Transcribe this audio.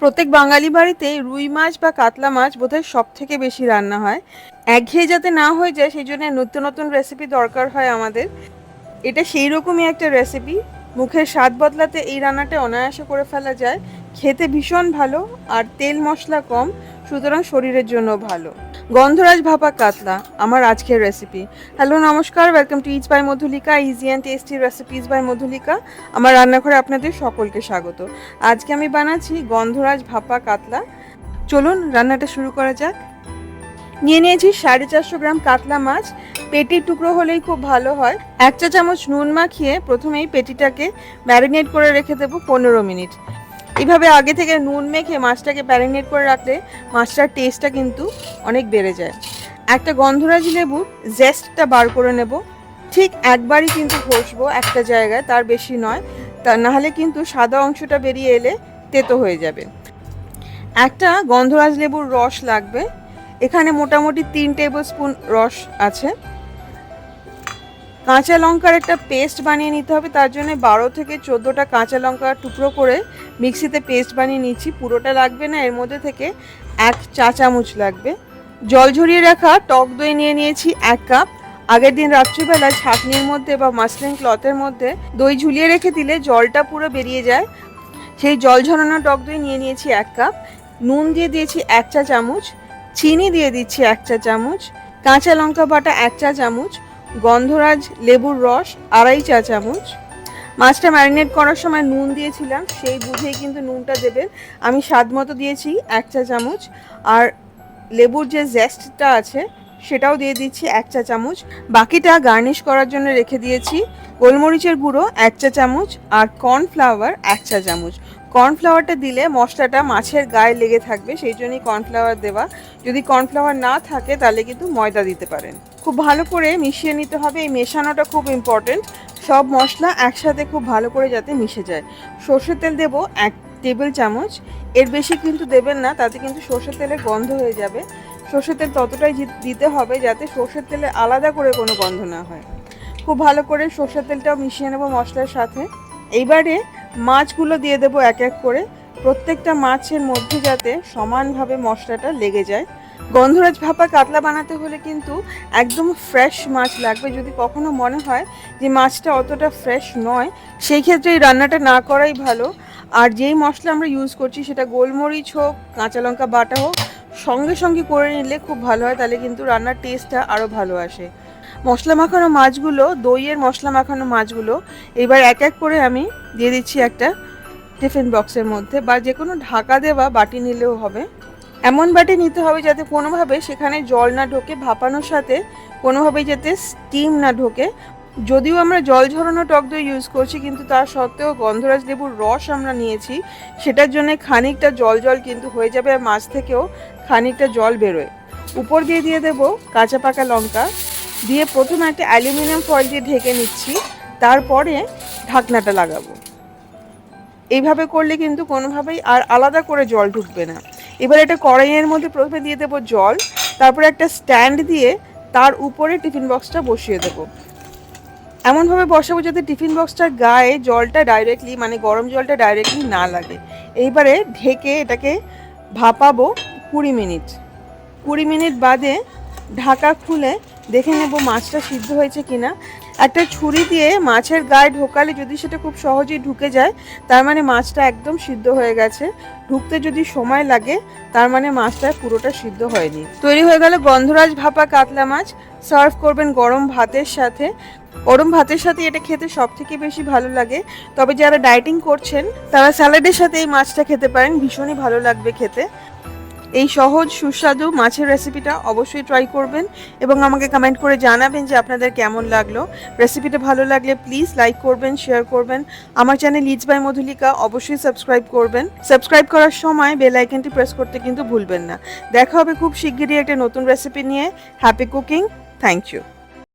প্রত্যেক বাঙালি বাড়িতেই রুই মাছ বা কাতলা মাছ বোধহয় সবথেকে বেশি রান্না হয়। একঘেয়ে যাতে না হয়ে যায় সেই জন্য নতুন নতুন রেসিপি দরকার হয় আমাদের। এটা সেই রকমই একটা রেসিপি। মুখের স্বাদ বদলাতে এই রান্নাটা অনায়াসে করে ফেলা যায়। খেতে ভীষণ ভালো আর তেল মশলা কম, সুতরাং শরীরের জন্য ভালো। গন্ধরাজ ভাপা কাতলা আমার আজকের রেসিপি। হ্যালো, নমস্কার, welcome to it's by Madhulika, easy and tasty recipes by Madhulika. আমার রান্নাঘরে আপনাদের সকলকে স্বাগত। আজকে আমি বানাচ্ছি গন্ধরাজ ভাপা কাতলা। চলুন রান্নাটা শুরু করা যাক। নিয়ে নিয়েছি 450 গ্রাম কাতলা মাছ। পেটির টুকরো হলেই খুব ভালো হয়। 1 চা চামচ নুন মাখিয়ে প্রথমেই পেটিটাকে ম্যারিনেট করে রেখে দেবো 15 মিনিট। এইভাবে আগে থেকে নুন মেখে মাছটাকে ম্যারিনেট করে রাখলে মাছটার টেস্টটা কিন্তু অনেক বেড়ে যায়। একটা গন্ধরাজ লেবুর জেস্টটা বার করে নেব। ঠিক একবারই কিন্তু ঘষবো একটা জায়গায়, তার বেশি নয়, তা নাহলে কিন্তু সাদা অংশটা বেরিয়ে এলে তেতো হয়ে যাবে। একটা গন্ধরাজ লেবুর রস লাগবে। এখানে মোটামুটি 3 টেবিল স্পুন রস আছে। কাঁচা লঙ্কার একটা পেস্ট বানিয়ে নিতে হবে, তার জন্য 12 থেকে 14টা কাঁচা লঙ্কা টুকরো করে মিক্সিতে পেস্ট বানিয়ে নিচ্ছি। পুরোটা লাগবে না, এর মধ্যে থেকে 1 চা চামচ লাগবে। জল ঝরিয়ে রাখা টক দই নিয়ে নিয়েছি 1 কাপ। আগের দিন রাত্রিবেলা ছাঁকনির মধ্যে বা মাসলিন ক্লথের মধ্যে দই ঝুলিয়ে রেখে দিলে জলটা পুরো বেরিয়ে যায়। সেই জল ঝরানো টক দই নিয়ে নিয়েছি 1 কাপ। নুন দিয়ে দিয়েছি 1 চা চামচ। চিনি দিয়ে দিচ্ছি 1 চা চামচ। কাঁচা লঙ্কা বাটা 1 চা চামচ। গন্ধরাজ লেবুর রস 2.5 চা চামচ। মাছটা ম্যারিনেট করার সময় নুন দিয়েছিলাম, সেই বুঝেই কিন্তু নুনটা দেবেন। আমি স্বাদ মতো দিয়েছি 1 চা চামচ। আর লেবুর যে জেস্টটা আছে সেটাও দিয়ে দিচ্ছি 1 চা চামচ। বাকিটা গার্নিশ করার জন্য রেখে দিয়েছি গোলমরিচের গুঁড়ো 1 চা চামচ আর কর্নফ্লাওয়ার 1 চা চামচ। কর্নফ্লাওয়ারটা দিলে মশলাটা মাছের গায়ে লেগে থাকবে, সেই জন্যই কর্নফ্লাওয়ার দেওয়া। যদি কর্নফ্লাওয়ার না থাকে তাহলে কিন্তু ময়দা দিতে পারেন। খুব ভালো করে মিশিয়ে নিতে হবে। এই মেশানোটা খুব ইম্পর্টেন্ট। সব মশলা একসাথে খুব ভালো করে যাতে মিশে যায়। সর্ষের তেল দেবো 1 টেবিল চামচ। এর বেশি কিন্তু দেবেন না, তাতে কিন্তু সর্ষের তেলের গন্ধ হয়ে যাবে। সর্ষের তেল ততটাই দিতে হবে যাতে সর্ষের তেলে আলাদা করে কোনো গন্ধ না হয়। খুব ভালো করে সর্ষের তেলটাও মিশিয়ে নেব মশলার সাথে। এইবারে মাছগুলো দিয়ে দেবো এক এক করে। প্রত্যেকটা মাছের মধ্যে যাতে সমানভাবে মশলাটা লেগে যায়। গন্ধরাজ ভাপা কাতলা বানাতে হলে কিন্তু একদম ফ্রেশ মাছ লাগবে। যদি কখনো মনে হয় যে মাছটা অতটা ফ্রেশ নয়, সেই ক্ষেত্রে এই রান্নাটা না করাই ভালো। আর যেই মশলা আমরা ইউজ করছি সেটা গোলমরিচ হোক, কাঁচা লঙ্কা বাটা হোক, সঙ্গে সঙ্গে করে নিলে খুব ভালো হয়, তাহলে কিন্তু রান্নার টেস্টটা আরও ভালো আসে। মশলা মাখানো মাছগুলো, দইয়ের মশলা মাখানো মাছগুলো এবার এক এক করে আমি দিয়ে দিচ্ছি একটা টিফিন বক্সের মধ্যে, বা যে কোনো ঢাকা দেওয়া বাটি নিলেও হবে। এমন বাটি নিতে হবে যাতে কোনোভাবে সেখানে জল না ঢোকে, ভাপানোর সাথে কোনোভাবেই যাতে স্টিম না ঢোকে। যদিও আমরা জল ঝরানো টক দই ইউজ করছি, কিন্তু তার সত্ত্বেও গন্ধরাজ লেবুর রস আমরা নিয়েছি, সেটার জন্য খানিকটা জল জল কিন্তু হয়ে যাবে, আর মাছ থেকেও খানিকটা জল বেরোয়। উপর দিয়ে দিয়ে দেবো কাঁচা পাকা লঙ্কা দিয়ে প্রথমে একটা অ্যালুমিনিয়াম ফয়েল দিয়ে ঢেকে নিচ্ছি, তারপরে ঢাকনাটা লাগাবো। এইভাবে করলে কিন্তু কোনোভাবেই আর আলাদা করে জল ঢুকবে না। এবার একটা কড়াইয়ের মধ্যে প্রথমে দিয়ে দেবো জল, তারপরে একটা স্ট্যান্ড দিয়ে তার উপরে টিফিন বক্সটা বসিয়ে দেবো। এমনভাবে বসাবো যাতে টিফিন বক্সটার গায়ে জলটা ডাইরেক্টলি, মানে গরম জলটা ডাইরেক্টলি না লাগে। এইবারে ঢেকে এটাকে ভাপাবো 20 মিনিট। 20 মিনিট বাদে ঢাকা খুলে দেখে নেব মাছটা সিদ্ধ হয়েছে কিনা। একটা ছুরি দিয়ে মাছের গায়ে ঢোকালে যদি সেটা খুব সহজেই ঢুকে যায়, তার মানে মাছটা একদম সিদ্ধ হয়ে গেছে। ঢুকতে যদি সময় লাগে, তার মানে মাছটা পুরোটা সিদ্ধ হয়নি। তৈরি হয়ে গেল গন্ধরাজ ভাপা কাতলা মাছ। সার্ভ করবেন গরম ভাতের সাথে। গরম ভাতের সাথে এটা খেতে সব থেকে বেশি ভালো লাগে। তবে যারা ডায়েটিং করছেন তারা স্যালাডের সাথে এই মাছটা খেতে পারেন, ভীষণই ভালো লাগবে খেতে। এই সহজ সুস্বাদু মাছের রেসিপিটা অবশ্যই ট্রাই করবেন এবং আমাকে কমেন্ট করে জানাবেন যে আপনাদের কেমন লাগলো। রেসিপিটা ভালো লাগলে প্লিজ লাইক করবেন, শেয়ার করবেন। আমার চ্যানেল ইটস বাই মধুলিকা অবশ্যই সাবস্ক্রাইব করবেন। সাবস্ক্রাইব করার সময় বেল আইকনটি প্রেস করতে কিন্তু ভুলবেন না। দেখা হবে খুব শিগগিরই একটা নতুন রেসিপি নিয়ে। Happy cooking. Thank you.